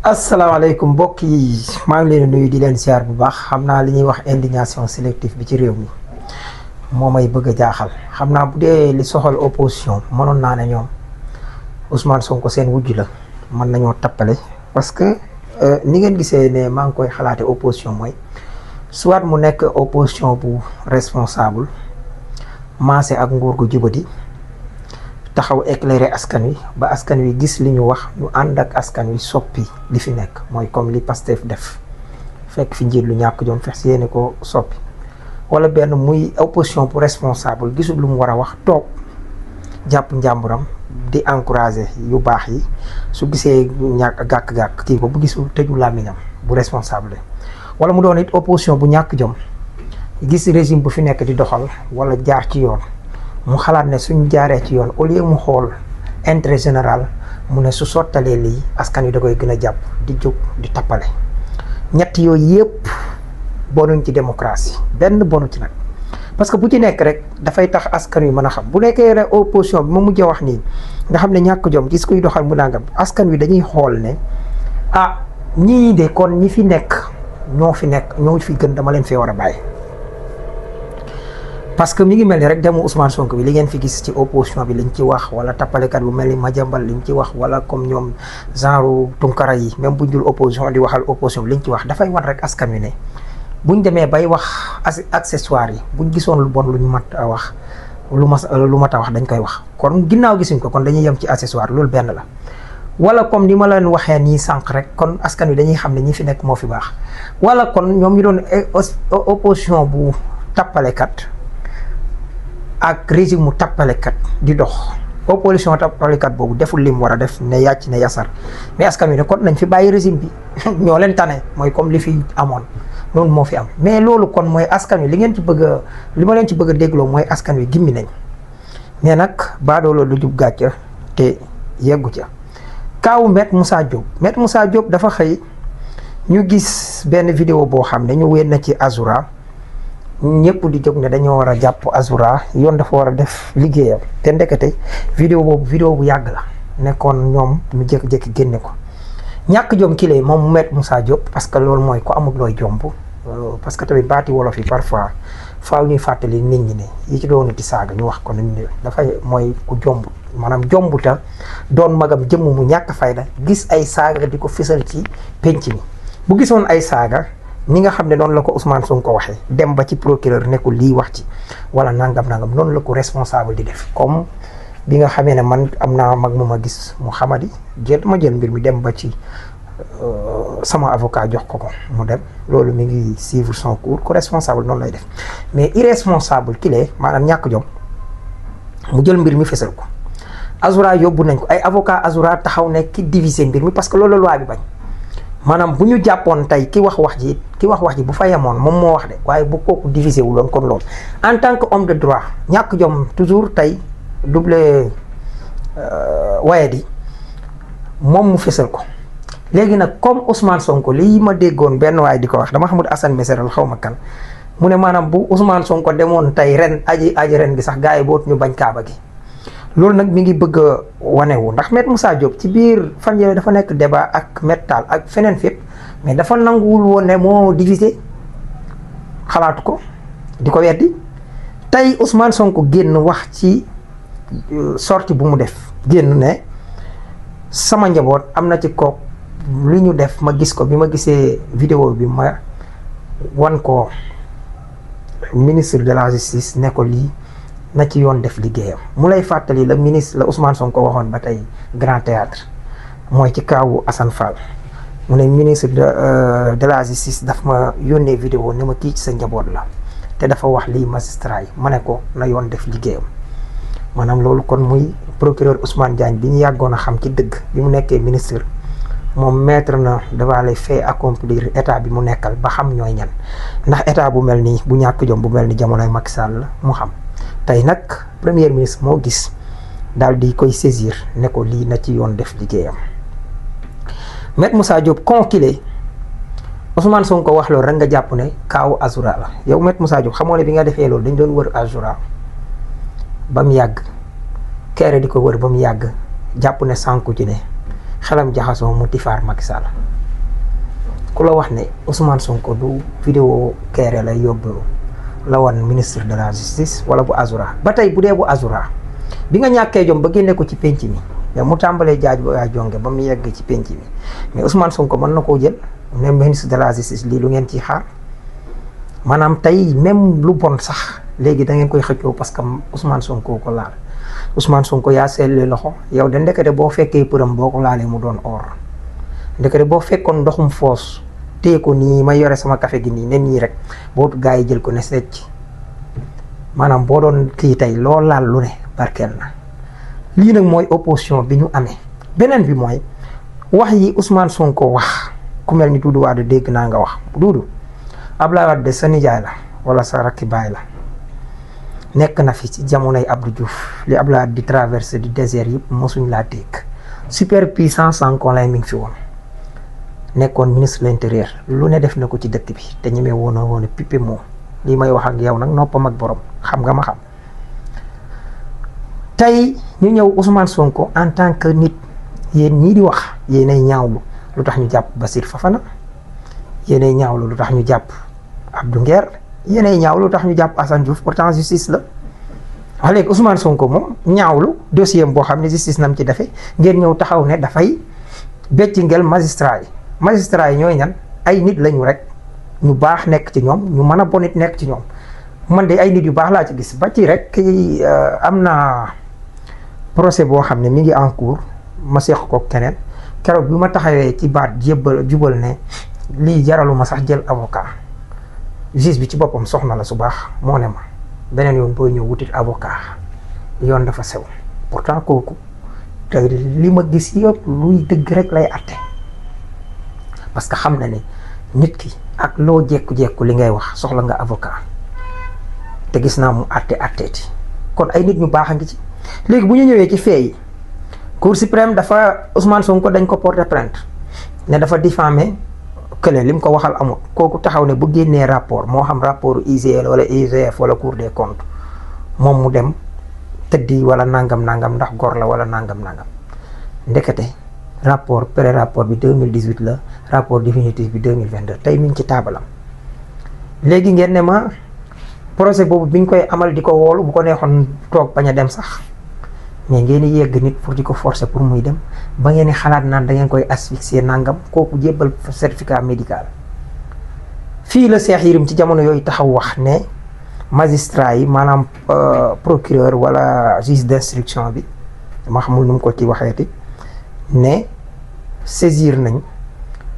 asalaamaaleykum mbokk yi maa ngi leen nuyu di leen siyaar bu baax xam naa li ñuy wax indignation sélective bi ci réew mi moo may bëgg a jaaxal xam naa bu dee li soxal opposition mënoon naa ne ñoom Ousmane Sonko seen wujj la mën nañoo tappale parce que ni ngeen gisee ne maa ngi koy xalaate opposition mooy soit mu nekk opposition bu responsable maase ak nguur gu jubadi taxaw éclairer askan wi ba askan wi gis li ñu wax ñu ànd ak askan wi soppi li fi nekk mooy comme li Pastef def fekk fi njiit lu ñàkk jom fex si yéene ko soppi wala benn muy opposition bu responsable gisul lu mu war a wax toog jàpp njàmburam di encourager yu baax yi su gisee ñàkk gàkk-gàkk kii ko bu gisul tëju làmmiñam bu responsable wala mu doon it opposition bu ñàkk jom gis régime bu fi nekk di doxal wala jaar ci yoon mu xalaat ne suñ jaaree ci yoon au lieu mu xool intérêt général mu ne su sottalee lii askan wi da koy gën a jàpp di jóg di tappale ñett yooyu yëpp bonuñ ci démocratie benn bonu ci nag parce que bu ci nekk rek dafay tax askan wi mën a xam bu nekkee rek opposition bi ma mujjee wax nii nga xam ne ñàkk jom gis kuy doxal mu nangam askan wi dañuy xool ne ah ñii de kon ñi fi nekk ñoo fi gën dama leen fee war a bàyyi. parce que mi ngi mel ni rek demu Ousmane Sonko bi li ngeen fi gis ci opposition bi liñ ci wax wala tappalekat bu mel ni Madiambal liñ ci wax wala comme ñoom genre Tunkara yi même buñ dul opposition di waxal opposition bi liñ ci wax dafay wan rek askan wi ne buñ demee bay wax accessoire yi buñ gisoon lu bon lu ñu mat a wax lu mat a wax dañ koy wax kon ginnaaw gisuñ ko kon dañuy yem ci accessoire loolu benn la. wala comme ni ma leen waxee nii sànq rek kon askan wi dañuy xam ne ñi fi nekk moo fi baax wala kon ñoom ñu doon opposition bu tappalekat ak régime mu tappalekat di dox opposition tappalekat boobu deful lim war a def ne yàcc ne yasar mais askan wi ne kon nañ fi bàyyi régime bi ñoo leen tane mooy comme li fi amoon loolu moo fi am mais loolu kon mooy askan wi li ma leen ci bëgg a dégloo mooy askan wi gimmi nañ mais nag baadoolo lu jub gàcca te yeggu ca kaawu Maître Moussa Diop dafa xëy ñu gis benn vidéo boo xam ne ñu wéen na ci Azoura ñëpp di jóg ne dañoo war a jàpp Azoura yoon dafa war a def liggéeyam te ndekete vidéo bu yàgg la nekkoon ñoom ñu jékki-jékki génne ko ñàkk jom kile moom Maître Moussa Diop parce que loolu mooy ko amul looy jomb parce que tamit baati wolof yi parfois faaw ñuy fàttali nit ñi ne yi ci doon ti saaga ñu wax ko nañ ne dafay mooy ku jomb maanaam jombuta doon magam jëmm mu ñàkk fayda gis ay saaga di ko fësal ci penc mi bu gisoon ay saaga ni nga xam ne noonu la ko Ousmane Sonko waxee dem ba ci procureur nekkul lii wax ci wala nangam noonu la ko responsable di def comme bi nga xamee ne man am naa mag mu ma gis mu xamadi jël mbir mi dem ba ci sama avocat jox ko mu dem loolu mi ngi suivre son cours ko responsable noonu lay def mais irresponsable kilee maanaam ñàkk jom mu jël mbir mi fesal ko Azoura yóbbu nañ ko ay avocat Azoura taxaw ne ki diviser mbir mi parce que loolu la loi bi bañ maanaam bu ñu jàppoon tey ki wax wax ji bu fa yemoon moom moo wax de waaye bu kooku divisé wu loon kon loolu en tant que homme de droit ñàkk jom toujours tey double wayadi moom mu fësal ko léegi nag comme Ousmane Sonko lii ma déggoon benn waaye di ko wax dama xamul Assane Messeral xaw ma kan mu ne maanaam bu Ousmane Sonko demoon tey ren aji ren gi sax gars yi bootu ñu bañ kaaba gi loolu nag mi ngi bëgg a wanewu ndax Maître Moussa Diop ci biir fan yooyu dafa nekk débat ak Maître Tall ak feneen fépp mais dafa nanguwul woon ne moo divisé xalaatu ko di ko weddi tey Ousmane Sonko génn wax ci sortie bu mu def génn ne sama njaboot am na ci kook lu ñu def ma gis ko bi ma gisee vidéo bi ma wan ko ministre de la justice ne ko lii na ci yoon def liggéeyam mu lay fàttali la ministre la Ousmane Sonko waxoon ba tey Grand Théâtre mooy ci kaawu Assane Fall mu ne ministre de la justice daf ma yónnee vidéo ni ma kii ci sa njaboot la te dafa wax lii magistrat yi ma ne ko na yoon def liggéeyam maanaam loolu kon muy procureur Ousmane Diagne bi ñu yàggoon a xam ci dëgg bi mu nekkee ministre moom mettre na devant les faits accomplir état bi mu nekkal ba xam ñooy ñan ndax état bu mel nii bu ñàkk jom bu mel ni jamonoy Macky Sall la mu xam tey nag premier ministre moo gis daal di koy saisir ne ko lii na ci yoon def liggéeyam Maître Moussa Diop conquilé Ousmane Sonko wax loolu rek nga jàpp ne kaawu Azoura la yow Maître Moussa Diop xamoo ne bi nga defee loolu dañ doon wër Azoura ba mu yàgg keere di ko wër ba mu yàgg jàpp ne sànku ci ne xelam jaxasoo mu tifaar Macky Sall ku la wax ne Ousmane Sonko du vidéo Kéré lay yóbbu la wan ministre de la justice wala bu Azura ba tey bu dee bu Azura bi nga ñàkkee jom ba génne ko ci penc mi mais mu tàmbalee jaaj ba jonge ba mu yegg ci penc mi mais Ousmane Sonko mën na koo jël ne ministre de la justice lii lu ngeen ciy xaar maanaam tey même lu bon sax léegi da ngeen koy xëccoo parce que Ousmane Sonko ko laal Ousmane Sonko yaa seetlu loxo yow de ndekete boo fekkee përëm boo ko laalee mu doon or ndekete boo fekkoon ndoxum foos téye ko nii may yore sama café gi nii ne nii rek boo gaa yi jël ko ne secc maanaam boo doon kii tey loo laal lu ne barkeel na lii nag mooy opposition bi ñu amee. beneen bi mooy wax yi Ousmane Sonko wax ku mel ni Doudou Wade dégg naa nga wax Doudou Abdoulaye Wade sa nijaay la wala sa rakki baay la nekk na fi ci jamonoy Abdou Diouf li Abdoulaye Wade di traversé du désert yëpp mosuñ laa dégg superpuissance Sonko lay mi ngi fi woon nekkoon ministre de l'intérieur lu ne def na ko ci dëkk bi te ñemee woon a pipe moom lii may wax ak yow nag noppam ak borom xam nga ma xam. tey ñu ñëw Ousmane Sonko en tant que nit yéen ñii di wax yéenay ñaawlu lu tax ñu jàpp Bassirou Fofana yéenay ñaawlu lu tax ñu jàpp Abdou Nguer yéenay ñaawlu lu tax ñu jàpp Assane Diouf pourtant justice la. wax léegi Ousmane Sonko moom ñaawlu dossier boo xam ne justice nam ci defee ngeen ñëw taxaw ne dafay becci ngel magistrat yi ñooy ñan ay nit lañu rek ñu baax nekk ci ñoom ñu mën a bonit nekk ci ñoom man de ay nit yu baax laa ci gis ba ci rek am na procès boo xam ne mi ngi en cours ma seex ko keneen keroog bi ma taxawee ci baat jubal ne lii jaraluma sax jël avocat juge bi ci boppam soxna la su baax moo ne ma beneen yoon booy ñëw wutit avocat yoon dafa sew pourtant kooku te li ma gis yëpp luy dëgg rek lay atte parce que xam na ne nit ki ak loo jekku-jekku li ngay wax soxla nga avocat te gis naa mu atteeti kon ay nit ñu baax a ngi ci. léegi bu ñu ñëwee ci fee yi Cour suprême dafa Ousmane Sonko dañ ko porter plainte ne dafa diffamé kële li mu ko waxal amul kooku taxaw ne bu génnee rapport moo xam rapport IGE wala IGF wala Cour des comptes moom mu dem tëddi wala nangam ndax gor la wala nangam ndekete rapport pré rapport bi 2018 la rapport définitif bi 2022 tey mi ngi ci taabalam. léegi ngeen ne ma projet boobu biñ koy amal di ko woolu bu ko neexoon toog bañ a dem sax mais ngeen di yegg nit pour di ko forcer pour muy dem ba ngeen di xalaat naan da ngeen koy asphyxier nangam kooku jébbal certificat médical. fii la Cheikh Yérim ci jamono yooyu taxaw wax ne magistrat yi maanaam procureur wala juge d'instruction bi ma xamul nu mu ko ci waxeeti ne saisir nañ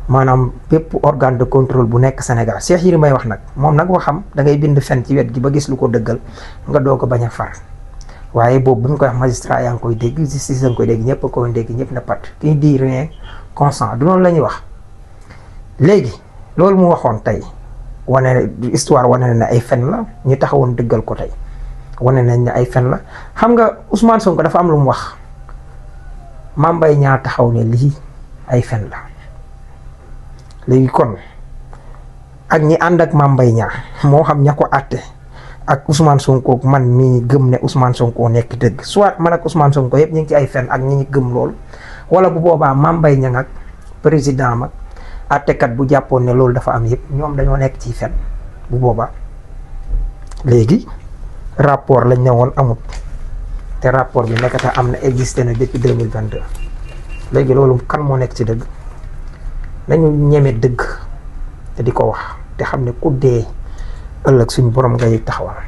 maanaam bépp organe de contrôle bu nekk Sénégal Cheikh Yérim may wax nag moom nag waxam da ngay bind fen ci wet gi ba gis lu ko dëggal nga doo ko bañ a far waaye boobu bu ñu koy wax magistrat yaa ngi koy dégg justice nga koy dégg ñëpp a koy dégg ñëpp na pat qui dit rien consent du noonu la ñuy wax. léegi loolu mu waxoon tey wane histoire wane na ay fen la ñu taxawoon dëggal ko tey wane nañ ne ay fen la xam nga Ousmane Sonko dafa am lu mu wax Mame Mbaye Niang taxaw ne lii ay fen la. léegi kon ak ñi ànd ak Mame Mbaye Niang moo xam ña ko àtte ak Ousmane Sonko man mii gëm ne Ousmane Sonko nekk dëgg soit man ak Ousmane Sonko yëpp ñu ngi ci ay fen ak ñi gëm loolu wala bu boobaa Mame Mbaye Niang ak président mag àttekat bu jàppoon ne loolu dafa am yëpp ñoom dañoo nekk ci fen bu boobaa. léegi rapport lañ ne woon amut te rapport bi nekkata am na existé na depuis 2022 léegi loolu kan moo nekk ci dëgg. nañu ñeme dëgg te di ko wax te xam ne ku dee ëllëg suñ borom ngay taxawal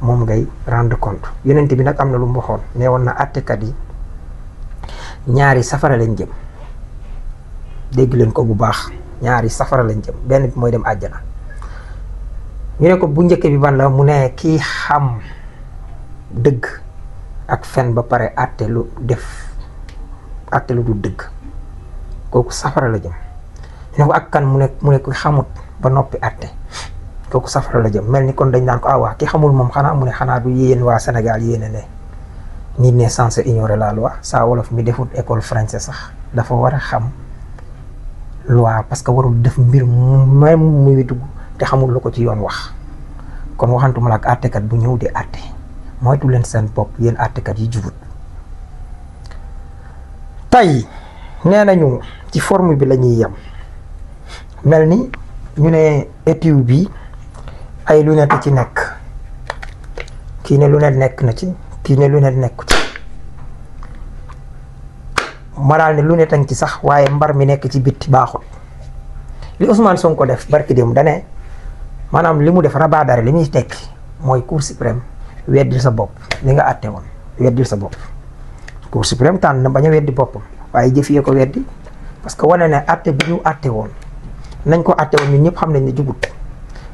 moom ngay rendre compte yonent bi nag am na lu mu waxoon ne woon na àttekat yi ñaari safara lañ jëm dégg leen ko bu baax ñaari safara lañ jëm benn bi mooy dem àjjana ñu ne ko bu njëkk bi ban la mu ne kii xam dëgg ak fen ba pare àtte lu du dëgg kooku safara la jëm ñu ne ko ak kan mu ne ko xamut ba noppi àtte kooku safara la jëm mel ni kon dañ naan ko waa ki xamul moom xanaa mu ne xanaa du yéen waa Sénégal yéene ne nit n'est censé ignorer la loi saa wolof mi defut école français sax dafa war a xam loi parce que warul def mbir même muy dugg te xamul lu ko ci yoon wax kon waxantuma la ak àttekat bu ñëw di àtte moytu leen seen bopp yéen àttekat yi jubut tey nee nañu ci forme bi la ñuy yem mel ni ñu ne étui bi ay lunette ci nekk kii ne lunette nekk na ci kii ne lunette nekku ci ma daal ne lunette a ngi ci sax waaye mbar mi nekk ci bitti baaxul li Ousmane Sonko def barki démb dane maanaam li mu def rabaadare li muy tekki mooy Cour suprême weddil sa bopp li nga àtte woon weddil sa bopp Cour suprême tànn na bañ a weddi boppam waaye jëf yee ko weddi parce que wane ne àtte bi ñu àtte woon nañ ko àtte woon ñun ñëpp xam nañ ne jubut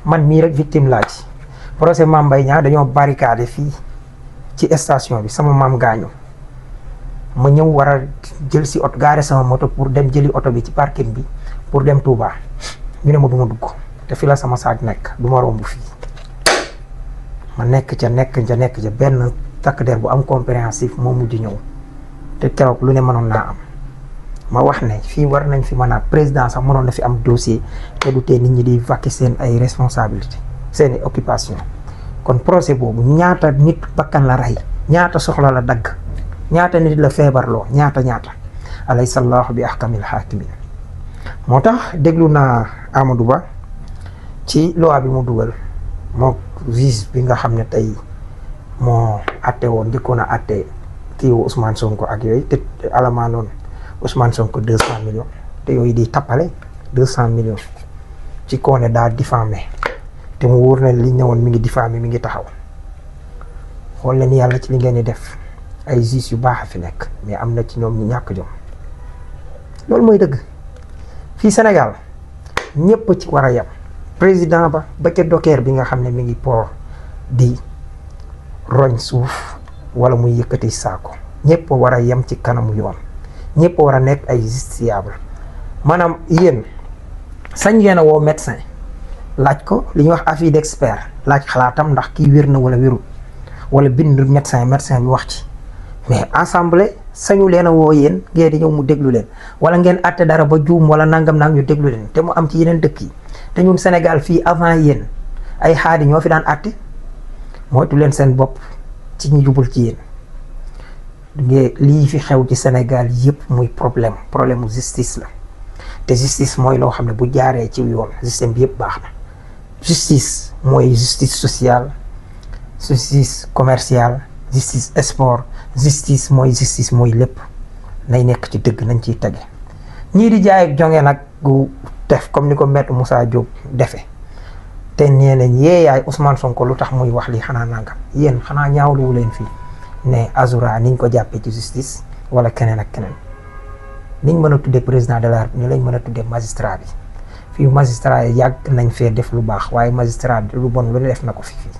man mii rek victime laa ci procès Mame Mbaye Niang dañoo barricade fii ci station bi sama maam gaañu ma ñëw war a jël si oto gaare sama moto pour dem jëli oto bi ci parking bi pour dem Touba ñu ne ma du ma dugg te fi la sama saag nekk du ma romb fii ma nekk ca benn takk der bu am compréhensif moo mujj ñëw te keroog lu ne mënoon naa am ma wax ne fii war nañ fi mën a président sax mënoon na fi am dossier te du tee nit ñi di vaquer seen ay responsabilité seeni occupation kon procès boobu ñaata nit bakkan la rey ñaata soxla la dagg ñaata nit la feebarloo ñaata alaysa allahu bi ahkamil hakimin moo tax déglu naa Amadou Ba ci loi bi mu dugal moo juge bi nga xam ne tey moo atte woon njëkkoon a atte kii Ousmane Sonko ak yooyu te alamaanoon Ousmane Sonko 200 millions te yooyu di tappale 200 millions ci koone daal diffamé te mu wóor na li ñëwoon mi ngi diffamé mi ngi taxaw xool leen yàlla ci li ngeen di def ay juges yu baax a fi nekk mais am na ci ñoom ñu ñàkk jom loolu mooy dëgg fii Sénégal ñëpp ci war a yem président ba ca dokeer bi nga xam ne mi ngi port di roñ suuf wala muy yëkkati saako ñëpp war a yem ci kanamu yoon ñëpp war a nekk ay justiciable maanaam yéen sañ ngeen a woo médecin laaj ko li ñuy wax avis d'expert laaj xalaatam ndax kii wér na wala wérul wala bind médecin bi wax ci mais assemblée sañu leen a woo yéen ngeen di ñëw mu déglu leen wala ngeen àtte dara ba juum wala nangam ñu déglu leen te mu am ci yeneen dëkk yi te ñun Sénégal fii avant yéen ay xaadi ñoo fi daan àtte moytu leen seen bopp ci ñu jubul ci yéen lii fi xew ci Sénégal yëpp muy problème mu justice la te justice mooy loo xam ne bu jaaree ci yoon système bi yëpp baax na justice mooy justice sociale justice commerciale justice sport justice mooy lépp nay nekk ci dëgg nañ ciy tege ñii di jaay ak jonge nag gu def comme ni ko maître Moussa Diop defe te nee nañ yaay Ousmane Sonko lu tax muy wax lii xanaa nangam yéen xanaa ñaawluwu leen fii ne Azoura niñ ko jàppee ci justice wala keneen ak keneen niñ mën a tuddee président de la République ni lañ mën a tuddee magistrat bi fii magistrat yi yàgg nañ fee def lu baax waaye magistrat bi lu bon lu ne def na ko fi fii